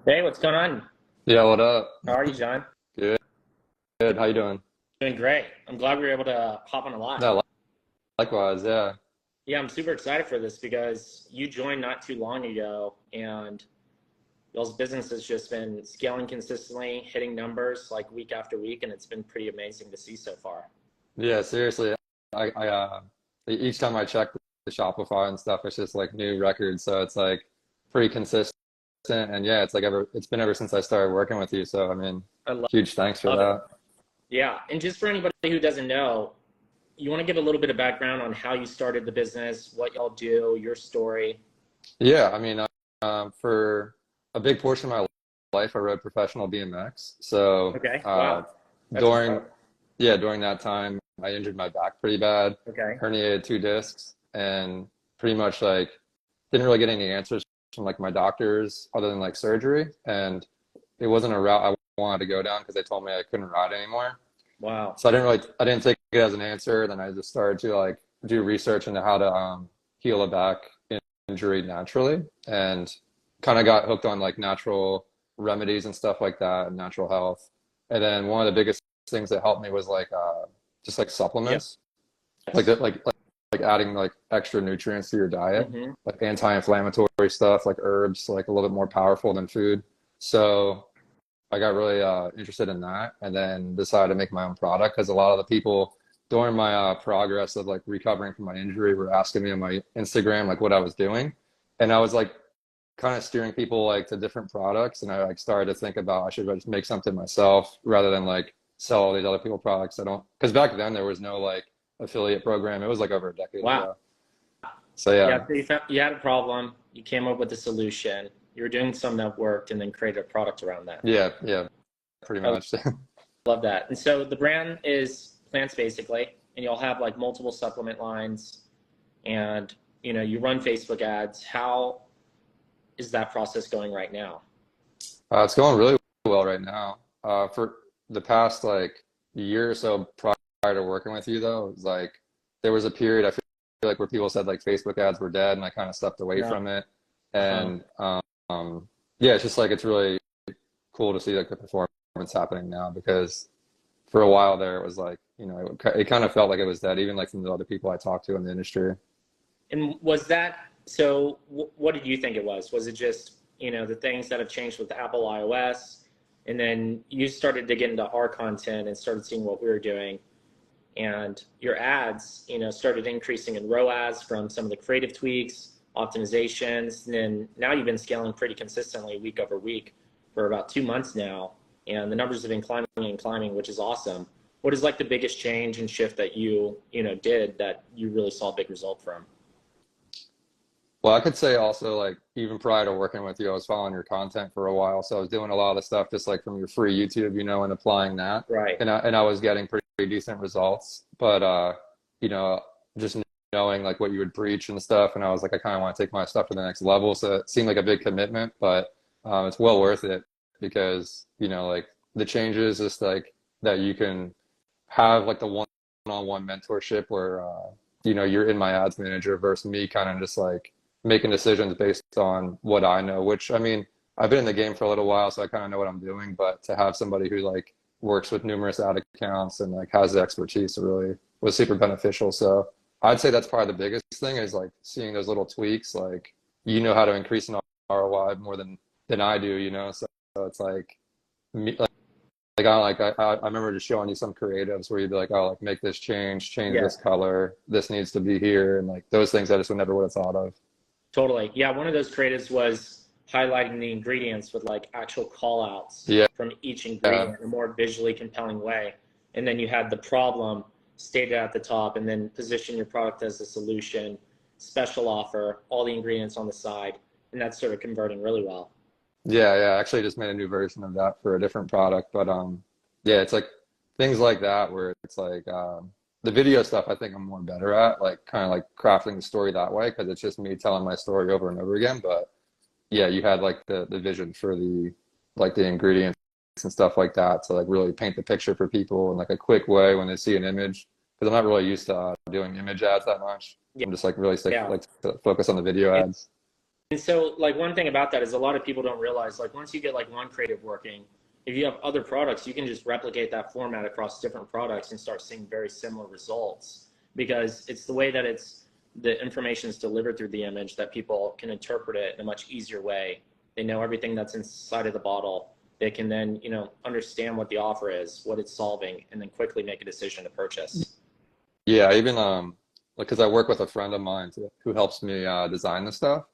Hey, what's going on? Yeah, what up? How are you, John? Good, good. How you doing? Doing great. I'm glad we were able to hop on a live. No, likewise, yeah. Yeah, I'm super excited for this because you joined not too long ago, and y'all's business has just been scaling consistently, hitting numbers like week after week, and it's been pretty amazing to see so far. Yeah, seriously. Each time I check the Shopify and stuff, it's just like new records. So it's like pretty consistent. And yeah, it's been ever since I started working with you. So I mean, I huge thanks for love it. that. Yeah, and just for anybody who doesn't know, you want to give a little bit of background on how you started the business, what y'all do, your story. Yeah, I mean, for a big portion of my life, I rode professional BMX. So Okay, wow, that's during incredible. during that time, I injured my back pretty bad, Okay, herniated two discs, and pretty much like didn't really get any answers from like my doctors other than like surgery. And it wasn't a route I wanted to go down because they told me I couldn't ride anymore. wow, So I didn't take it as an answer. Then I just started to like do research into how to heal a back injury naturally, and kind of got hooked on like natural remedies and stuff like that, and natural health. And then one of the biggest things that helped me was like just like yeah. supplements, like that, like adding like extra nutrients to your diet, Mm-hmm. like anti-inflammatory stuff, like herbs, like a little bit more powerful than food. So I got really interested in that, and then decided to make my own product because a lot of the people during my progress of like recovering from my injury were asking me on my Instagram like what I was doing, and I was like kind of steering people like to different products, and I like started to think about I should just make something myself rather than like sell all these other people products. I don't, because back then there was no like affiliate program. It was like over a decade Wow. ago. So Yeah, yeah, so you had a problem, you came up with a solution, you were doing something that worked, and then created a product around that. yeah, pretty I much. love that. And so the brand is Plants Basically, and you'll have like multiple supplement lines, and you run Facebook ads. How is that process going right now? It's going really well right now. For the past like year or so prior to working with you, though, it was like there was a period I feel like where people said like Facebook ads were dead, and I kind of stepped away Yeah. from it. Uh-huh. And yeah, it's just like it's really cool to see like the performance happening now because for a while there it was like it kind of felt like it was dead, even like from the other people I talked to in the industry. And was that so? What did you think it was? Was it just the things that have changed with Apple iOS, and then you started to get into our content and started seeing what we were doing, and your ads, started increasing in ROAS from some of the creative tweaks, optimizations, and then now you've been scaling pretty consistently week over week for about 2 months now, and the numbers have been climbing and climbing, which is awesome. What is like the biggest change and shift that you did that you really saw a big result from? Well, I could say also like even prior to working with you, I was following your content for a while. So I was doing a lot of the stuff just like from your free YouTube, and applying that. Right. And I was getting pretty decent results. But you know, just knowing like what you would preach and stuff, and I was like, I kind of want to take my stuff to the next level. So it seemed like a big commitment, but it's well worth it because, like the changes just like that you can have like the one-on-one mentorship where you're in my ads manager versus me kind of just like making decisions based on what I know, which I mean, I've been in the game for a little while, so I kind of know what I'm doing, but to have somebody who like works with numerous ad accounts and like has the expertise really was super beneficial. So I'd say that's probably the biggest thing is like seeing those little tweaks, like how to increase an ROI more than I do, so it's like me, I remember just showing you some creatives where you'd be like, oh, like make this change Yeah, this color, this needs to be here, and like those things I just would never would have thought of. totally. Yeah, one of those creatives was highlighting the ingredients with like actual call outs Yeah, from each yeah, ingredient in a more visually compelling way. And then you had the problem stated at the top and then position your product as a solution, special offer, all the ingredients on the side. And that's sort of converting really well. yeah. I actually just made a new version of that for a different product, but yeah, it's like things like that where it's like the video stuff. I think I'm more better at like kind of like crafting the story that way because it's just me telling my story over and over again. But yeah, you had like the vision for the ingredients and stuff like that to like really paint the picture for people in like a quick way when they see an image. Because I'm not really used to doing image ads that much. Yeah. I'm just like really sick Yeah. like to focus on the video And ads. And so like one thing about that is a lot of people don't realize, like once you get like one creative working, if you have other products, you can just replicate that format across different products and start seeing very similar results, because it's the way that the information is delivered through the image that people can interpret it in a much easier way. They know everything that's inside of the bottle. They can then, understand what the offer is, what it's solving, and then quickly make a decision to purchase. Yeah, even like because I work with a friend of mine who helps me design the stuff.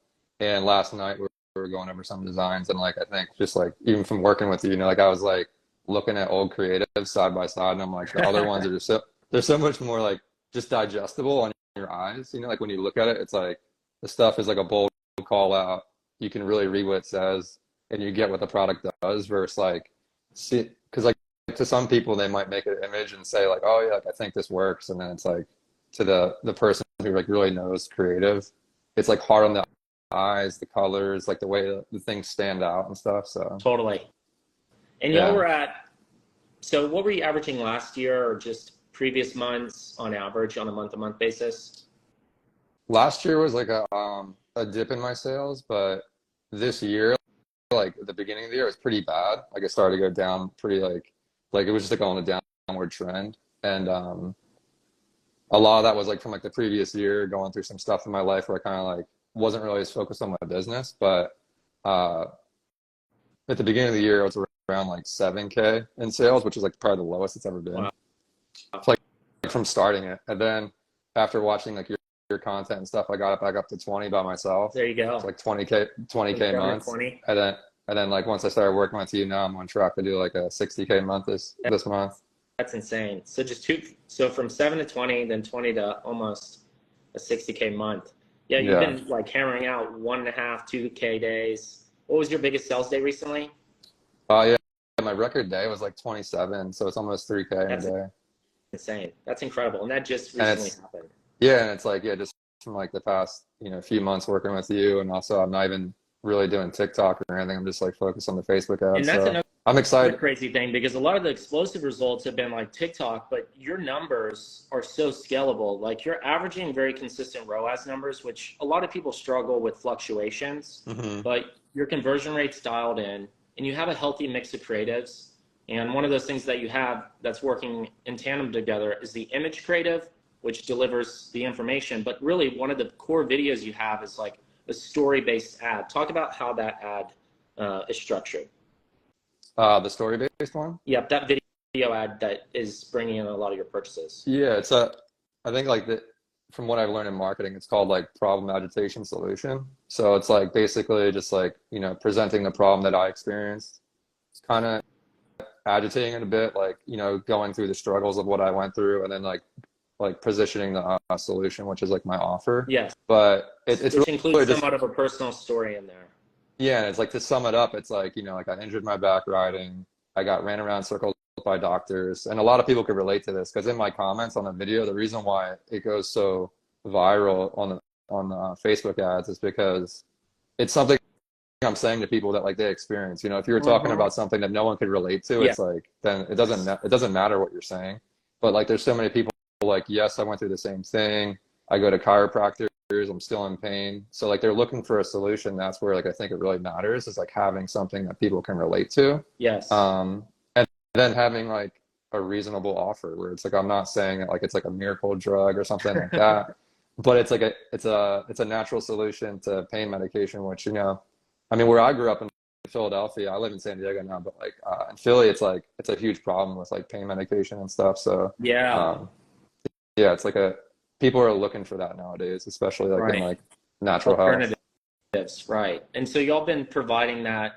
And last night we were going over some designs, and like I think just like even from working with you, like I was like looking at old creatives side by side, and I'm like the other ones are just they're so much more like just digestible on your eyes. Like when you look at it, it's like the stuff is like a bold call out. You can really read what it says, and you get what the product does. Versus like see, because like to some people they might make an image and say like, oh yeah, like, I think this works, and then it's like to the person who like really knows creative, it's like hard on the eyes, the colors, like the way the things stand out and stuff. So Totally. And y'all yeah, were so what were you averaging last year or just previous months on average on a month-to-month basis? last year was like a dip in my sales, but this year, like at the beginning of the year, it was pretty bad. Like it started to go down pretty like it was just like on a downward trend, and a lot of that was like from like the previous year going through some stuff in my life where I kind of like wasn't really as focused on my business, but uh at the beginning of the year, it was around like 7K in sales, which is like probably the lowest it's ever been. Wow. It's like from starting it. And then after watching like your content and stuff, I got it back up to 20 by myself. There you It's go. like 20K From months. 20. And then like once I started working with you, now I'm on track to do like a 60K month this month. That's insane. So so from 7 to 20, then 20 to almost a 60K month. Yeah, you've Yeah. been like hammering out 1.5, 2K days. What was your biggest sales day recently? Yeah. My record day was like 27, so it's almost 3K in a That's day. insane. That's incredible. And that just And recently it's happened. Yeah, and it's like, yeah, just from like the past, few months working with you, and also I'm not even really doing TikTok or anything. I'm just like focused on the Facebook ads. And that's So another I'm excited. crazy thing, because a lot of the explosive results have been like TikTok, but your numbers are so scalable. Like you're averaging very consistent ROAS numbers, which a lot of people struggle with fluctuations, Hmm. but your conversion rate's dialed in and you have a healthy mix of creatives. And one of those things that you have that's working in tandem together is the image creative, which delivers the information. But really, one of the core videos you have is like a story-based ad. Talk about how that ad is structured. The story-based one. Yep, that video ad that is bringing in a lot of your purchases. Yeah, I think like from what I've learned in marketing, it's called like problem agitation solution. So it's like basically just like, presenting the problem that I experienced. It's kind of agitating it a bit, like, going through the struggles of what I went through, and then like positioning the solution, which is like my offer. Yes, But it's which includes really just, somewhat of a personal story in there. yeah, and it's like to sum it up, it's like, like I injured my back riding. I got ran around circles by doctors. And a lot of people could relate to this because in my comments on the video, the reason why it goes so viral on the Facebook ads is because it's something I'm saying to people that like they experience. If you were talking Mm-hmm. about something that no one could relate to, Yeah. it's like then it doesn't matter what you're saying. But like there's so many people like, yes, I went through the same thing. I go to chiropractors, I'm still in pain. So like they're looking for a solution. That's where like I think it really matters is like having something that people can relate to. Yes. And then having like a reasonable offer where it's like I'm not saying that like it's like a miracle drug or something like that, but it's like it's a natural solution to pain medication, which I mean, where I grew up in Philadelphia, I live in San Diego now, but like in Philly, it's like it's a huge problem with like pain medication and stuff. So Yeah. um, yeah, it's like people are looking for that nowadays, especially like in Right. like natural health. Alternatives. Right. And so y'all been providing that,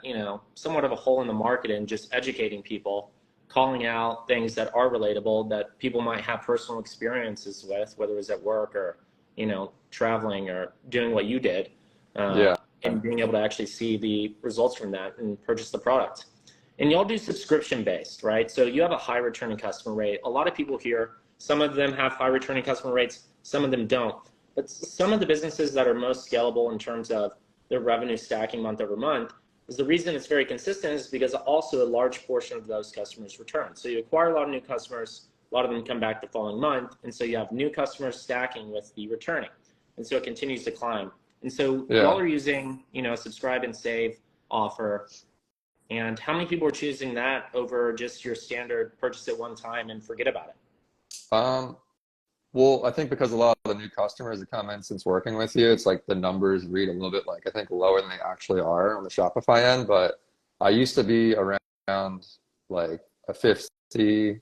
somewhat of a hole in the market and just educating people, calling out things that are relatable that people might have personal experiences with, whether it was at work or, traveling or doing what you did, Yeah. and being able to actually see the results from that and purchase the product. And y'all do subscription based, right? So you have a high returning customer rate. A lot of people here, some of them have high returning customer rates, some of them don't. But some of the businesses that are most scalable in terms of their revenue stacking month over month is the reason it's very consistent is because also a large portion of those customers return. So you acquire a lot of new customers, a lot of them come back the following month, and so you have new customers stacking with the returning. And so it continues to climb. And so y'all Yeah. are using, a subscribe and save offer. And how many people are choosing that over just your standard purchase it one time and forget about it? Um, well, I think because a lot of the new customers that come in since working with you, it's like the numbers read a little bit like I think lower than they actually are on the Shopify end. But I used to be around like a 50-ish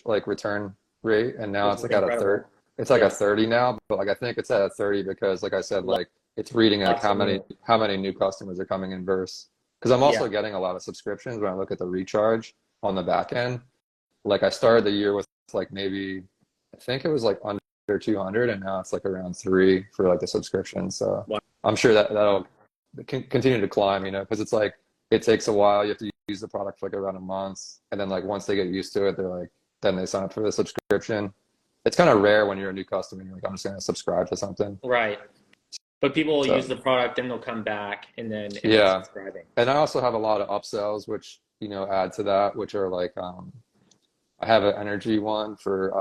like return rate, and now Which it's is like at a third. incredible. It's like a Yeah. 30 now, but like I think it's at a 30 because like I said, like it's reading like Lots how of many new. how many new customers are coming in versus because I'm Yeah. also getting a lot of subscriptions when I look at the recharge on the back end. Like I started the year with like maybe I think it was like under 200 and now it's like around 3 for like the subscription. So Wow. I'm sure that that'll continue to climb, because it's like it takes a while. You have to use the product for like around a month, and then like once they get used to it, they're like then they sign up for the subscription. It's kind of rare when you're a new customer and you're like, I'm just gonna subscribe to something. Right. But people will use So the product and they'll come back and then end up yeah. subscribing. And I also have a lot of upsells which, add to that, which are like I have an energy one for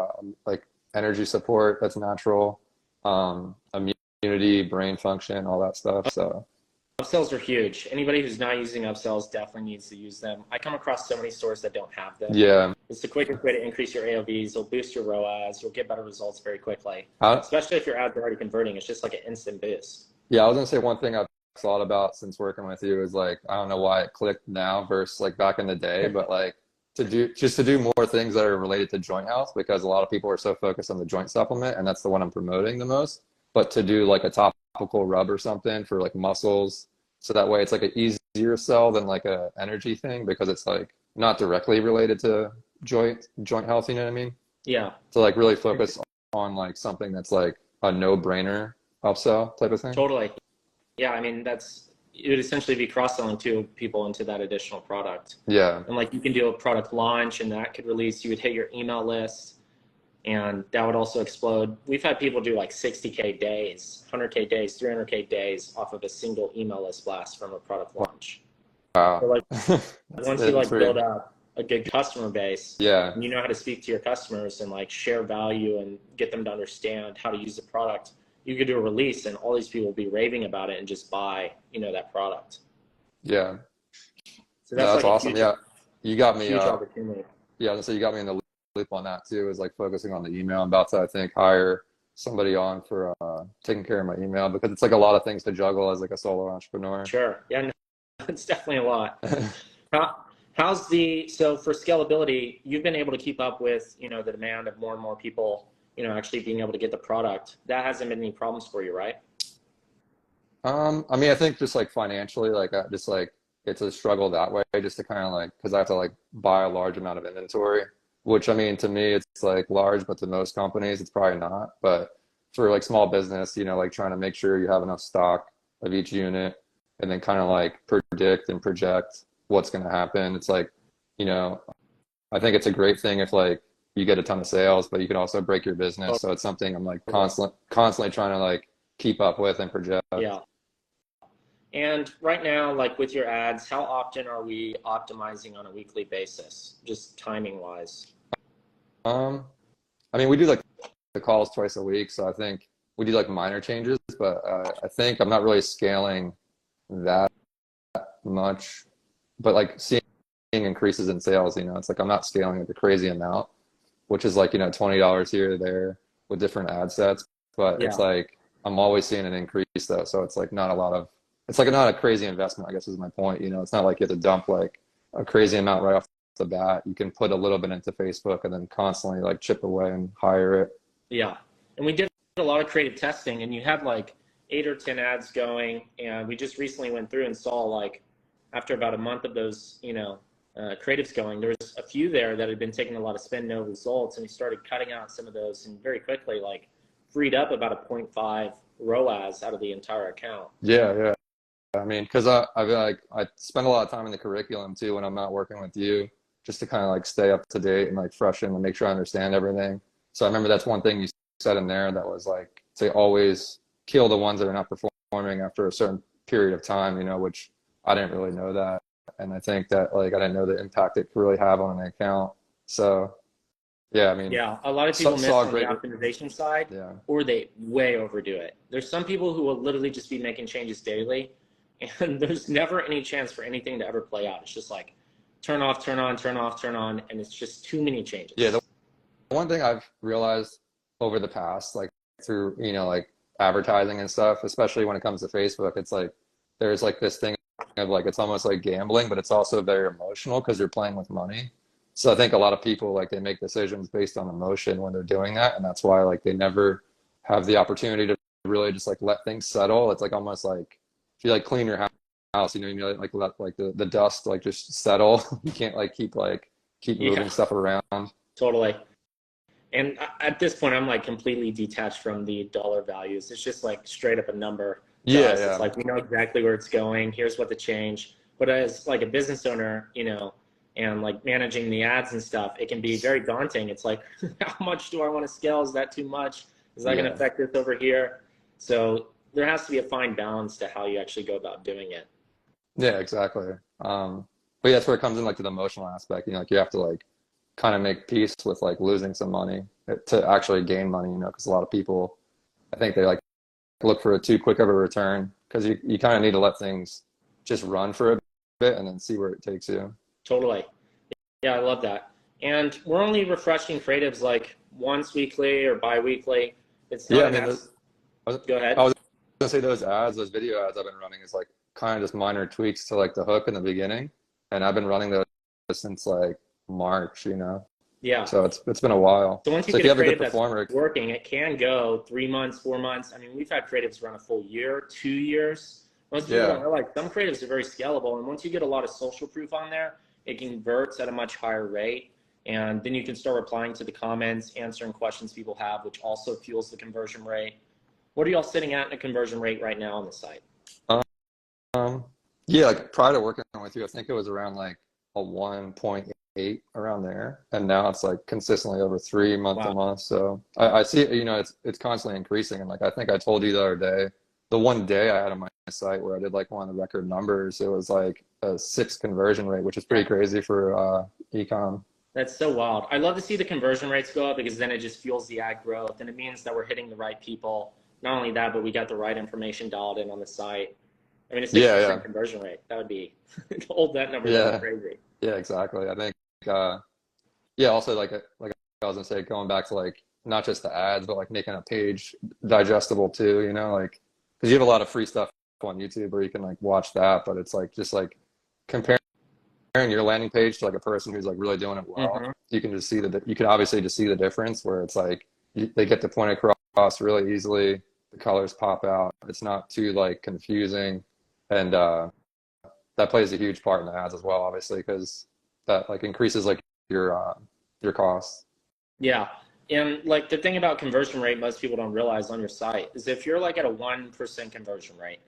like energy support that's natural, immunity, brain function, all that stuff. So Upsells are huge. Anybody who's not using upsells definitely needs to use them. I come across so many stores that don't have them. yeah. It's the quickest way to increase your AOVs. You'll boost your ROAS. You'll get better results very quickly, I, especially if your ads are already converting. It's just like an instant boost. yeah, I was gonna say one thing I've thought about since working with you is like I don't know why it clicked now versus like back in the day, but like to do more things that are related to joint health because a lot of people are so focused on the joint supplement and that's the one I'm promoting the most. But to do like a topical rub or something for like muscles, so that way it's like an easier sell than like a energy thing because it's like not directly related to joint health, you know what I mean? Yeah, To like really focus on like something that's like a no-brainer upsell type of thing. totally. Yeah, I mean, it would essentially be cross-selling two people into that additional product. Yeah. And like you can do a product launch and that could release, you would hit your email list and that would also explode. We've had people do like 60K days, 100K days, 300K days off of a single email list blast from a product launch. So Wow. like That's, once you that's like build pretty, up a good customer base yeah. and you know how to speak to your customers and like share value and get them to understand how to use the product, you could do a release and all these people will be raving about it and just buy, that product. Yeah. So No, that's that's like a awesome. Yeah. You got me, huge opportunity. yeah, so you got me in the loop on that too, is like focusing on the email. I'm about to, I think, hire somebody on for taking care of my email because it's like a lot of things to juggle as like a solo entrepreneur. Sure. Yeah, no, it's definitely a lot. How, so for scalability, you've been able to keep up with, the demand of more and more people, actually being able to get the product. That hasn't been any problems for you, right? I mean, I think just like financially, like just like it's a struggle that way, just to kind of like because I have to like buy a large amount of inventory, which I mean to me it's like large, but to most companies it's probably not. But for like small business, like trying to make sure you have enough stock of each unit, and then kind of like predict and project what's going to happen. It's like, you know, I think it's a great thing if like you get a ton of sales, but you can also break your business. So it's something I'm like Totally. constantly trying to like keep up with and project. Yeah. And right now, like with your ads, how often are we optimizing on a weekly basis, just timing wise? Um, I mean, we do like the calls twice a week, so I think we do like minor changes, but I think I'm not really scaling that much. But like seeing increases in sales, it's like I'm not scaling at a crazy amount, which is like, $20 here or there with different ad sets. But it's Yeah. like I'm always seeing an increase though. So it's like it's like not a crazy investment, I guess is my point. It's not like you have to dump like a crazy amount right off the bat. You can put a little bit into Facebook and then constantly like chip away and hire it. Yeah. And we did a lot of creative testing and you had like 8 or 10 ads going. And we just recently went through and saw like after about a month of those, creatives going, there was a few there that had been taking a lot of spend, no results. And we started cutting out some of those and very quickly like freed up about a 0.5 ROAS out of the entire account. Yeah, yeah. I mean, because I spend a lot of time in the curriculum too when I'm not working with you, just to kind of like stay up to date and like freshen and make sure I understand everything. So I remember that's one thing you said in there that was like to always kill the ones that are not performing after a certain period of time, which I didn't really know that. And I think that like I didn't know the impact it could really have on an account. So Yeah, I mean, Yeah, a lot of people miss saw a on the great, optimization side, yeah, or they way overdo it. There's some people who will literally just be making changes daily, and there's never any chance for anything to ever play out. It's just like turn off, turn on, turn off, turn on, and it's just too many yeah. The changes. one thing I've realized over the past, like through, like advertising and stuff, especially when it comes to Facebook, it's like there's like this thing of like it's almost like gambling, but it's also very emotional because you're playing with money. So I think a lot of people like they make decisions based on emotion when they're doing that, and that's why like they never have the opportunity to really just like let things settle. It's like almost like if you like clean your house, like let like the dust like just settle. You can't keep Yeah, moving stuff around. totally. And at this point, I'm like completely detached from the dollar values. It's just like straight up a number to Yeah, us. It's yeah. like we know exactly where it's going. Here's what to change. But as like a business owner, and like managing the ads and stuff, it can be very daunting. It's like, how much do I want to scale? Is that too much? Is that going to Yeah. affect this over here? So there has to be a fine balance to how you actually go about doing it. Yeah, exactly. But yeah, that's where it comes in like to the emotional aspect. Like you have to like kind of make peace with like losing some money to actually gain money, because a lot of people I think they like look for a too quick of a return because you kind of need to let things just run for a bit and then see where it takes you. Totally. Yeah, I love that. And we're only refreshing creatives like once weekly or bi-weekly. It's Yeah, not I an mean, abs. Go I ahead. was gonna say those video ads I've been running is like kind of just minor tweaks to like the hook in the beginning, and I've been running those since like March. Yeah. So it's been a while. So once you So if get you a have a good creative that's performer, working, it can go 3 months, 4 months. I mean, we've had creatives run a full year, 2 years. Most people don't yeah, realize some creatives are very scalable. And once you get a lot of social proof on there, it converts at a much higher rate. And then you can start replying to the comments, answering questions people have, which also fuels the conversion rate. What are y'all sitting at in a conversion rate right now on the site? um, yeah, like prior to working with you, I think it was around like a 1.8 around there, and now it's like consistently over 3 month to Wow. month. So I see, it's constantly increasing, and like I think I told you the other day, the one day I had on my site where I did like one of the record numbers, it was like a 6 conversion rate, which is pretty crazy for ecom. That's so wild. I love to see the conversion rates go up because then it just fuels the ad growth and it means that we're hitting the right people. Not only that, but we got the right information dialed in on the site. I mean, a Yeah, 6% yeah, conversion rate, that would be, to hold that number, that'd be yeah, crazy. yeah, exactly. I think yeah, also like I was gonna say, going back to like not just the ads, but like making a page digestible too, like because you have a lot of free stuff on YouTube where you can like watch that, but it's like just like comparing your landing page to like a person who's like really doing it well. Mm-hmm. You can just see you can obviously just see the difference where it's like they get the point across really easily. The colors pop out. It's not too like confusing, and that plays a huge part in the ads as well, obviously, because that like increases like your costs. Yeah. And like the thing about conversion rate most people don't realize on your site is if you're like at a 1% conversion rate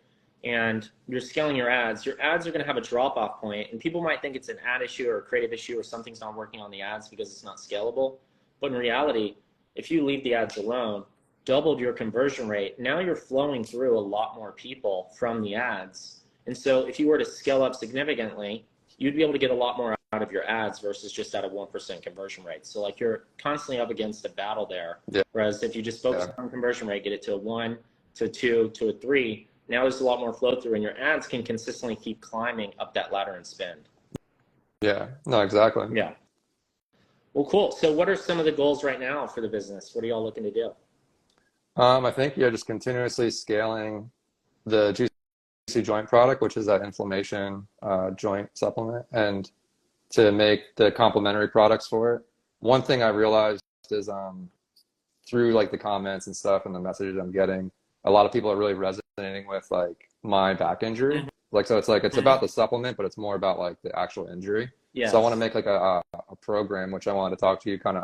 and you're scaling your ads are going to have a drop off point and people might think it's an ad issue or a creative issue or something's not working on the ads because it's not scalable. But in reality, if you leave the ads alone, doubled your conversion rate, now you're flowing through a lot more people from the ads. And so if you were to scale up significantly, you'd be able to get a lot more out of your ads versus just at a 1% conversion rate. So like you're constantly up against a battle there. Yeah, Whereas if you just focus yeah, on conversion rate, get it to a 1, to a 2, to a 3, now there's a lot more flow through and your ads can consistently keep climbing up that ladder and spend. yeah. No, exactly. Yeah. Well, cool. So what are some of the goals right now for the business? What are y'all looking to do? I think yeah, just continuously scaling the juicy joint product, which is that inflammation joint supplement, and to make the complementary products for it. One thing I realized is through like the comments and stuff and the messages I'm getting, a lot of people are really resonating with like my back injury. Like so, it's like it's Mm-hmm. about the supplement, but it's more about like the actual injury. So I want to Yes. make like a program, which I wanted to talk to you kind of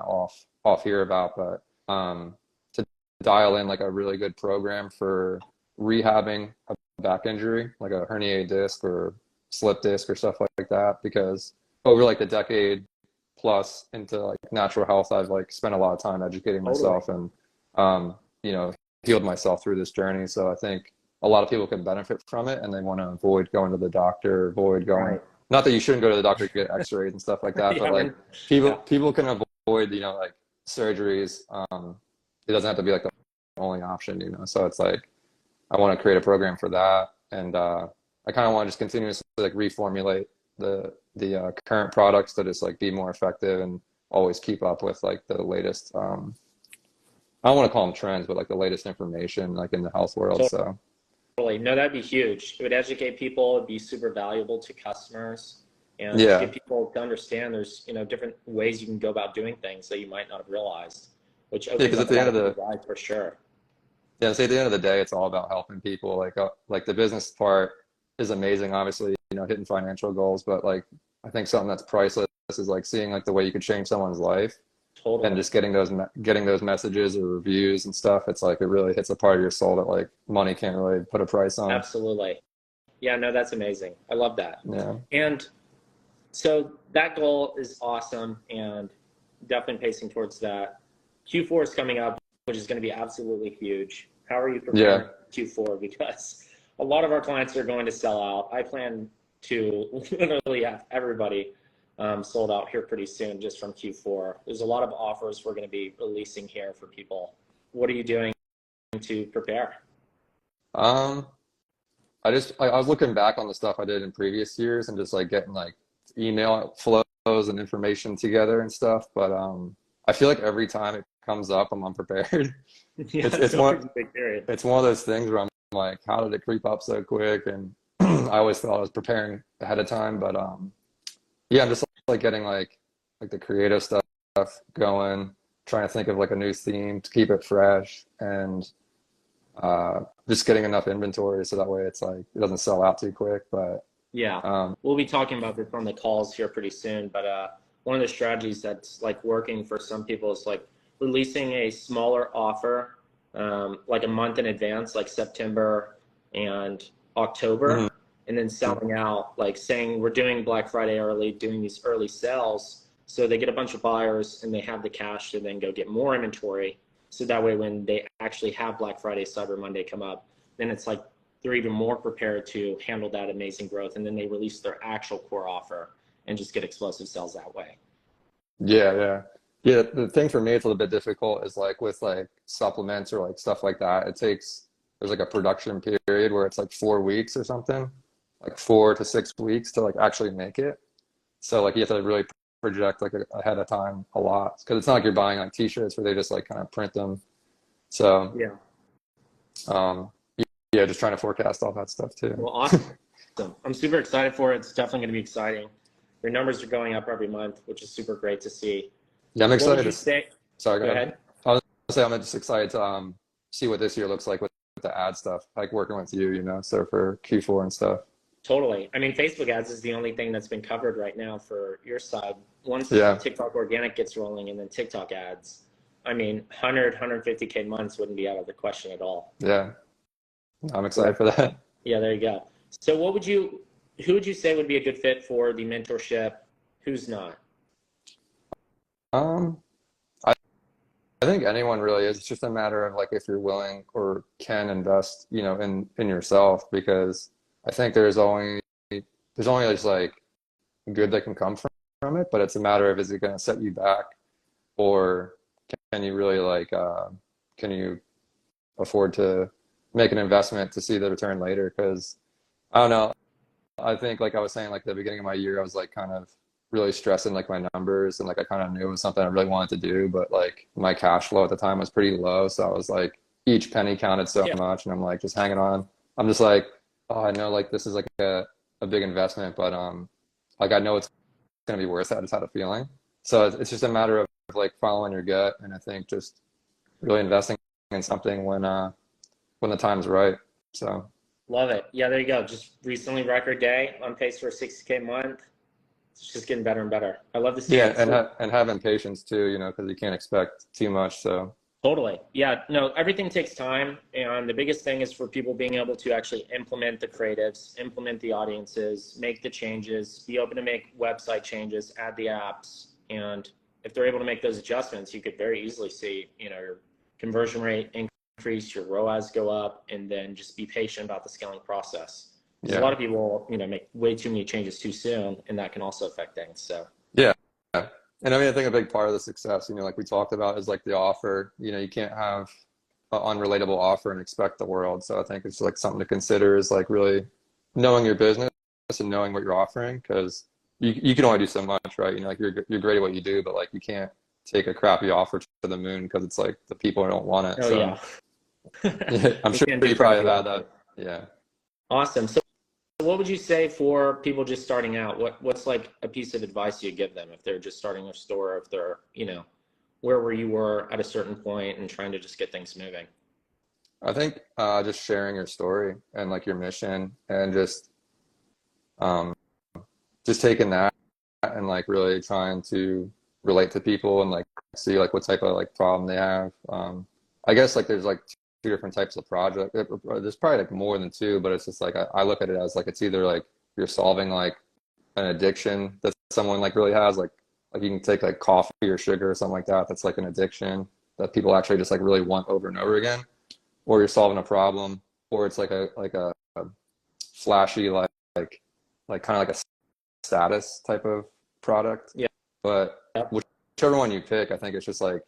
off here about, but to dial in like a really good program for rehabbing a back injury, like a herniated disc or slip disc or stuff like that, because over like the decade plus into like natural health, I've like spent a lot of time educating Totally. myself and um, healed myself through this journey. So I think a lot of people can benefit from it, and they want to avoid going to the doctor, avoid going. Right. Not that you shouldn't go to the doctor to get X-rays and stuff like that, but Yeah, like yeah. people can avoid, like surgeries. It doesn't have to be like the only option, you know. So it's like I want to create a program for that, and I kind of want to just continuously like reformulate the current products to just like be more effective and always keep up with like the latest. I don't want to call them trends, but like the latest information like in the health world. So Totally. No, that'd be huge. It would educate people. It'd be super valuable to customers, and just yeah, get people to understand there's, different ways you can go about doing things that you might not have realized, which yeah, opens because at up a the end lot of of the people's eyes for sure. yeah, so at the end of the day, it's all about helping people. Like the business part is amazing, obviously, you know, hitting financial goals, but like I think something that's priceless is like seeing like the way you could change someone's life and Totally. just getting those messages or reviews and stuff. It's like it really hits a part of your soul that like money can't really put a price on. Absolutely. Yeah, no, that's amazing. I love that. Yeah. And so that goal is awesome and definitely pacing towards that. Q4 is coming up, which is going to be absolutely huge. How are you Yeah. preparing for Q4? Because a lot of our clients are going to sell out. I plan to literally have everybody sold out here pretty soon just from Q4. There's a lot of offers we're going to be releasing here for people. What are you doing to prepare? Um, I was looking back on the stuff I did in previous years and just like getting like email flows and information together and stuff. But I feel like every time it comes up, I'm unprepared. Yeah, It's it's one always a big period. it's one of those things where I'm like, how did it creep up so quick? And I always thought I was preparing ahead of time, but yeah, I'm just like getting like the creative stuff going, trying to think of like a new theme to keep it fresh, and just getting enough inventory so that way it's like it doesn't sell out too quick. But Yeah, we'll be talking about this on the calls here pretty soon. But one of the strategies that's like working for some people is like releasing a smaller offer, like a month in advance, like September and October, mhm. and then selling out, like saying we're doing Black Friday early, doing these early sales, so they get a bunch of buyers and they have the cash to then go get more inventory. So that way, when they actually have Black Friday, Cyber Monday come up, then it's like they're even more prepared to handle that amazing growth, and then they release their actual core offer and just get explosive sales that way. Yeah, yeah. Yeah, the thing for me it's a little bit difficult is like with like supplements or like stuff like that. There's like a production period where it's like 4 weeks or something, like 4 to 6 weeks to like actually make it. So like you have to really project like ahead of time a lot because it's not like you're buying like t-shirts where they just like kind of print them. So Yeah. um yeah, just trying to forecast all that stuff too. Well, awesome. I'm super excited for it. It's definitely going to be exciting. Your numbers are going up every month, which is super great to see. Yeah, I'm What would excited you say? sorry, go Go ahead. ahead. I was gonna say I'm just excited to see what this year looks like with the ad stuff, like working with you, you know, so for Q4 and stuff. Totally. I mean, Facebook ads is the only thing that's been covered right now for your side. Once Yeah, TikTok organic gets rolling and then TikTok ads, I mean, 150K months wouldn't be out of the question at all. yeah. I'm Yeah. excited for that. Yeah, there you go. So who would you say would be a good fit for the mentorship? Who's not? Um, I, I think anyone really is. It's just a matter of like if you're willing or can invest, you know, in yourself because I think there's only just like good that can come from it, but it's a matter of is it going to set you back or can you really like can you afford to make an investment to see the return later? Because I don't know. I think like I was saying, like the beginning of my year, I was like kind of really stressing like my numbers and like I kind of knew it was something I really wanted to do, but like my cash flow at the time was pretty low. So I was like each penny counted so Yeah. much and I'm like just hanging on. I'm just like, oh, I know like this is like a big investment, but like I know it's gonna be worth it. I just had a feeling. So it's just a matter of like following your gut and I think just really investing in something when the time's right. So Love it. Yeah, there you go. Just recently record day on pace for a 60K month. It's just getting better and better. I love to see yeah, it. and So and having patience too, you know, because you can't expect too much. So totally. Yeah, no, everything takes time. And the biggest thing is for people being able to actually implement the creatives, implement the audiences, make the changes, be open to make website changes, add the apps. And if they're able to make those adjustments, you could very easily see, your conversion rate increase, your ROAS go up, and then just be patient about the scaling process. Because a yeah, lot of people, make way too many changes too soon, and that can also affect things. So yeah, And I mean, I think a big part of the success, like we talked about, is like the offer. You can't have an unrelatable offer and expect the world. So I think it's like something to consider is like really knowing your business and knowing what you're offering, because you can only do so much, right? Like you're great at what you do, but like you can't take a crappy offer to the moon because it's like the people don't want it. Oh So yeah. yeah, I'm You sure can't do you probably have crappy had offers. that. Yeah. Awesome. So what would you say for people just starting out? What's like a piece of advice you give them if they're just starting their store, if they're, where you were at a certain point and trying to just get things moving? I think just sharing your story and like your mission, and um, just taking that and like really trying to relate to people and like see like what type of like problem they have. I guess like there's like two different types of project. There's probably like more than two, but it's just like I look at it as like it's either like you're solving like an addiction that someone like really has, like you can take like coffee or sugar or something like that. That's like an addiction that people actually just like really want over and over again, or you're solving a problem, or it's like a flashy like kind of like a status type of product. Yeah. But whichever one you pick, I think it's just like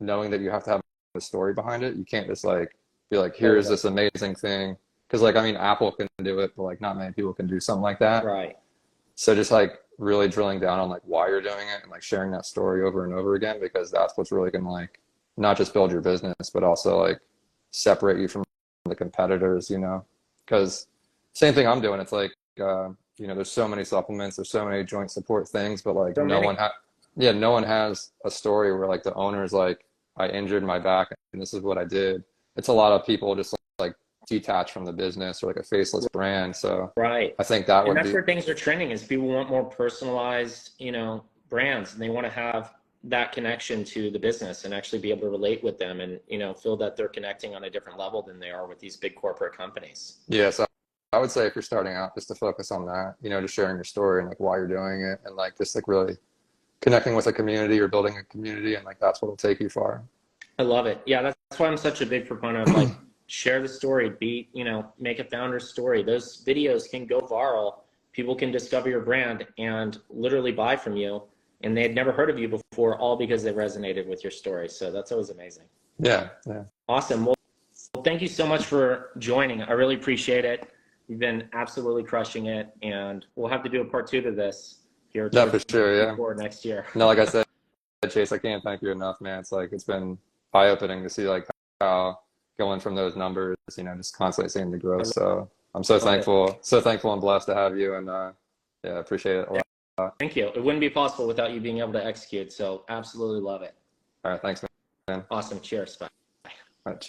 knowing that you have to have a story behind it. You can't just like be like, here's this amazing thing. Because like, I mean, Apple can do it, but like not many people can do something like that. Right. So just like really drilling down on like why you're doing it and like sharing that story over and over again, because that's what's really gonna like not just build your business, but also like separate you from the competitors, because same thing I'm doing. It's like, there's so many supplements, there's so many joint support things, but like So many. no one has a story where like the owner is like, I injured my back and this is what I did. It's a lot of people just like detached from the business or like a faceless brand. So Right. I think that And would that's be, where things are trending is people want more personalized, brands, and they want to have that connection to the business and actually be able to relate with them and, feel that they're connecting on a different level than they are with these big corporate companies. yeah. So I would say if you're starting out, just to focus on that, just sharing your story and like why you're doing it and like just like really connecting with a community or building a community, and like that's what will take you far. I love it. Yeah, that's why I'm such a big proponent of like share the story, make a founder story. Those videos can go viral. People can discover your brand and literally buy from you, and they had never heard of you before, all because they resonated with your story. So that's always amazing. Yeah. Yeah. Awesome. Well, thank you so much for joining. I really appreciate it. You've been absolutely crushing it, and we'll have to do a part two to this here No, for sure. Yeah. for next year. No, like I said, Chase, I can't thank you enough, man. It's like, it's been eye-opening to see like how going from those numbers, just constantly seeing the growth. So I'm so thankful and blessed to have you. And yeah, appreciate it a lot. Thank you. It wouldn't be possible without you being able to execute. So absolutely love it. All right. Thanks, man. Awesome. Cheers. Bye. All right,